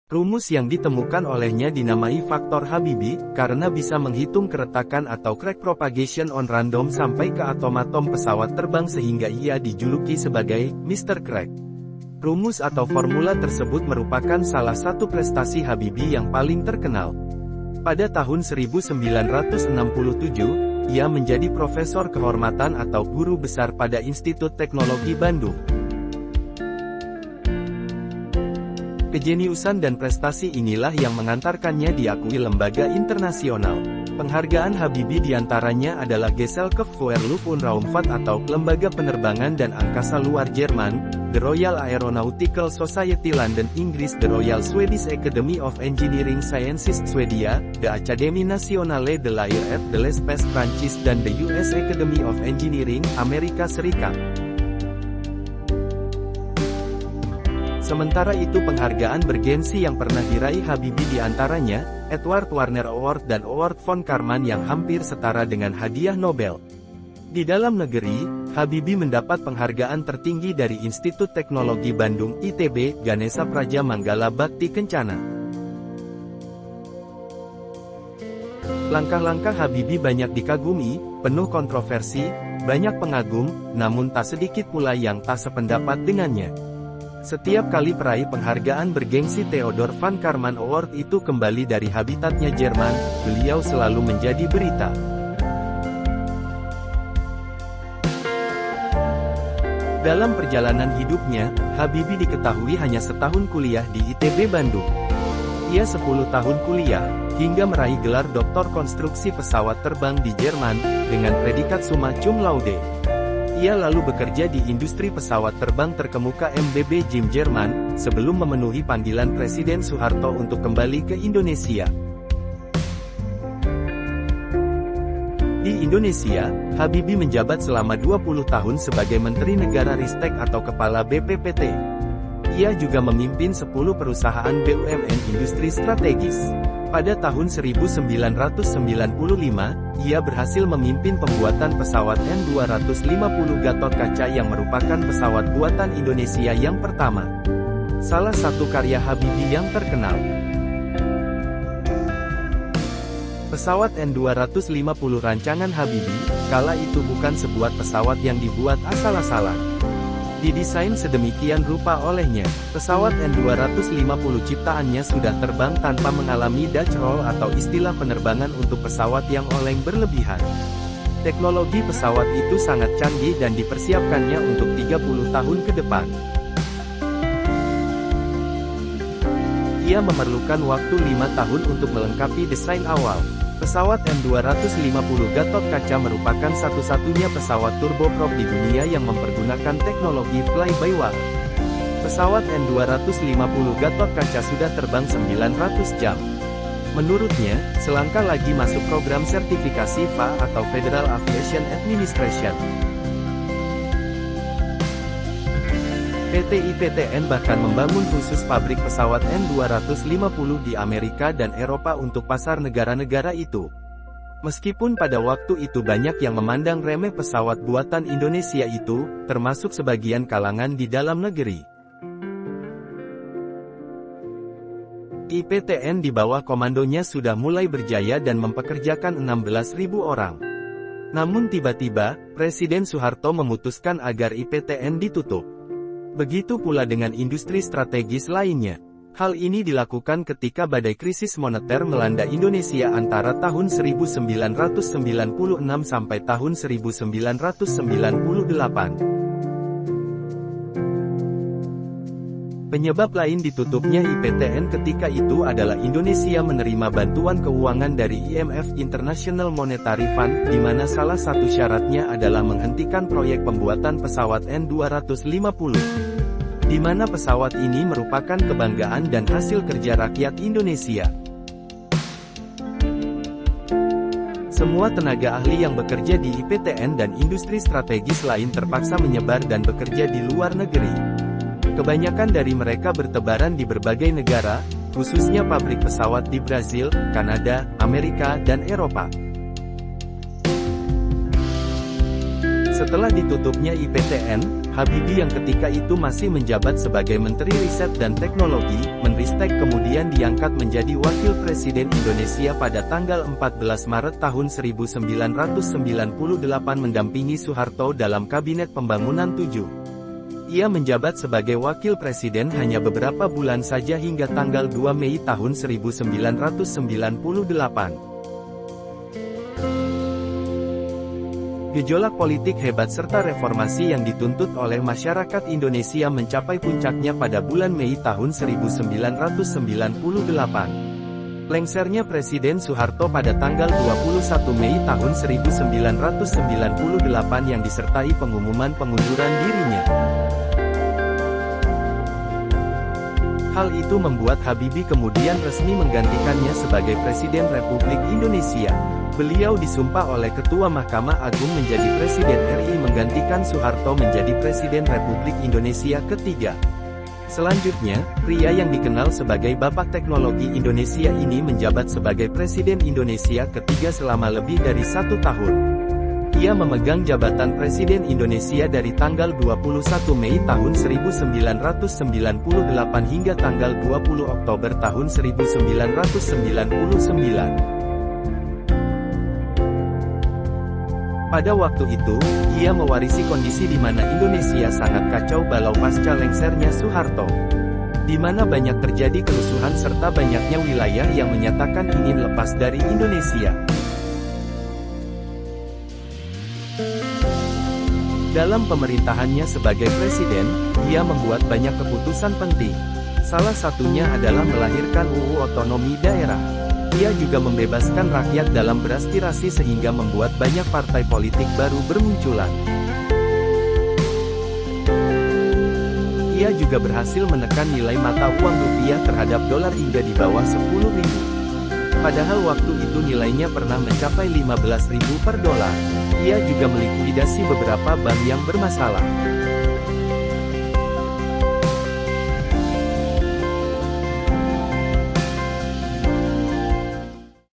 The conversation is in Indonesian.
Rumus yang ditemukan olehnya dinamai faktor Habibi, karena bisa menghitung keretakan atau crack propagation on random sampai ke atom-atom pesawat terbang sehingga ia dijuluki sebagai Mr. Crack. Rumus atau formula tersebut merupakan salah satu prestasi Habibi yang paling terkenal. Pada tahun 1967, ia menjadi profesor kehormatan atau guru besar pada Institut Teknologi Bandung. Kejeniusan dan prestasi inilah yang mengantarkannya diakui lembaga internasional. Penghargaan Habibi diantaranya adalah Gesellschaft für Luft- und Raumfahrt atau Lembaga Penerbangan dan Angkasa Luar Jerman, The Royal Aeronautical Society London Inggris, The Royal Swedish Academy of Engineering Sciences Swedia, The Académie Nationale de l'Air et de l'Espace Prancis dan The US Academy of Engineering, Amerika Serikat. Sementara itu penghargaan bergensi yang pernah diraih Habibi diantaranya, Edward Warner Award dan Award von Karman yang hampir setara dengan hadiah Nobel. Di dalam negeri, Habibi mendapat penghargaan tertinggi dari Institut Teknologi Bandung ITB, Ganesha Praja Manggala Bhakti Kencana. Langkah-langkah Habibi banyak dikagumi, penuh kontroversi, banyak pengagum, namun tak sedikit pula yang tak sependapat dengannya. Setiap kali peraih penghargaan bergengsi Theodor van Karman Award itu kembali dari habitatnya Jerman, beliau selalu menjadi berita. Dalam perjalanan hidupnya, Habibi diketahui hanya setahun kuliah di ITB Bandung. Ia 10 tahun kuliah, hingga meraih gelar doktor konstruksi pesawat terbang di Jerman, dengan predikat summa cum laude. Ia lalu bekerja di industri pesawat terbang terkemuka MBB Jim Jerman, sebelum memenuhi panggilan Presiden Soeharto untuk kembali ke Indonesia. Di Indonesia, Habibi menjabat selama 20 tahun sebagai Menteri Negara Ristek atau Kepala BPPT. Ia juga memimpin 10 perusahaan BUMN industri strategis. Pada tahun 1995, ia berhasil memimpin pembuatan pesawat N250 Gatot Kaca yang merupakan pesawat buatan Indonesia yang pertama. Salah satu karya Habibi yang terkenal. Pesawat N250 rancangan Habibi, kala itu bukan sebuah pesawat yang dibuat asal-asalan. Didesain sedemikian rupa olehnya, pesawat N250 ciptaannya sudah terbang tanpa mengalami Dutch roll atau istilah penerbangan untuk pesawat yang oleng berlebihan. Teknologi pesawat itu sangat canggih dan dipersiapkannya untuk 30 tahun ke depan. Ia memerlukan waktu 5 tahun untuk melengkapi desain awal. Pesawat N250 Gatot Kaca merupakan satu-satunya pesawat turboprop di dunia yang mempergunakan teknologi fly-by-wire. Pesawat N250 Gatot Kaca sudah terbang 900 jam. Menurutnya, selangkah lagi masuk program sertifikasi FAA atau Federal Aviation Administration. PT IPTN bahkan membangun khusus pabrik pesawat N250 di Amerika dan Eropa untuk pasar negara-negara itu. Meskipun pada waktu itu banyak yang memandang remeh pesawat buatan Indonesia itu, termasuk sebagian kalangan di dalam negeri. IPTN di bawah komandonya sudah mulai berjaya dan mempekerjakan 16.000 orang. Namun tiba-tiba, Presiden Soeharto memutuskan agar IPTN ditutup. Begitu pula dengan industri strategis lainnya. Hal ini dilakukan ketika badai krisis moneter melanda Indonesia antara tahun 1996 sampai tahun 1998. Penyebab lain ditutupnya IPTN ketika itu adalah Indonesia menerima bantuan keuangan dari IMF International Monetary Fund, di mana salah satu syaratnya adalah menghentikan proyek pembuatan pesawat N250. Di mana pesawat ini merupakan kebanggaan dan hasil kerja rakyat Indonesia. Semua tenaga ahli yang bekerja di IPTN dan industri strategis lain terpaksa menyebar dan bekerja di luar negeri. Kebanyakan dari mereka bertebaran di berbagai negara, khususnya pabrik pesawat di Brazil, Kanada, Amerika, dan Eropa. Setelah ditutupnya IPTN, Habibie yang ketika itu masih menjabat sebagai Menteri Riset dan Teknologi, Menristek kemudian diangkat menjadi Wakil Presiden Indonesia pada tanggal 14 Maret tahun 1998 mendampingi Soeharto dalam Kabinet Pembangunan 7. Ia menjabat sebagai Wakil Presiden hanya beberapa bulan saja hingga tanggal 2 Mei tahun 1998. Gejolak politik hebat serta reformasi yang dituntut oleh masyarakat Indonesia mencapai puncaknya pada bulan Mei tahun 1998. Lengsernya Presiden Soeharto pada tanggal 21 Mei tahun 1998 yang disertai pengumuman pengunduran dirinya. Hal itu membuat Habibie kemudian resmi menggantikannya sebagai Presiden Republik Indonesia. Beliau disumpah oleh Ketua Mahkamah Agung menjadi Presiden RI menggantikan Soeharto menjadi Presiden Republik Indonesia ketiga. Selanjutnya, pria yang dikenal sebagai Bapak Teknologi Indonesia ini menjabat sebagai Presiden Indonesia ketiga selama lebih dari 1 tahun. Ia memegang jabatan Presiden Indonesia dari tanggal 21 Mei tahun 1998 hingga tanggal 20 Oktober tahun 1999. Pada waktu itu, ia mewarisi kondisi di mana Indonesia sangat kacau balau pasca lengsernya Soeharto, di mana banyak terjadi kerusuhan serta banyaknya wilayah yang menyatakan ingin lepas dari Indonesia. Dalam pemerintahannya sebagai presiden, ia membuat banyak keputusan penting. Salah satunya adalah melahirkan UU Otonomi Daerah. Ia juga membebaskan rakyat dalam beraspirasi sehingga membuat banyak partai politik baru bermunculan. Ia juga berhasil menekan nilai mata uang rupiah terhadap dolar hingga di bawah 10.000. Padahal waktu itu nilainya pernah mencapai 15.000 per dolar. Ia juga melikuidasi beberapa bank yang bermasalah.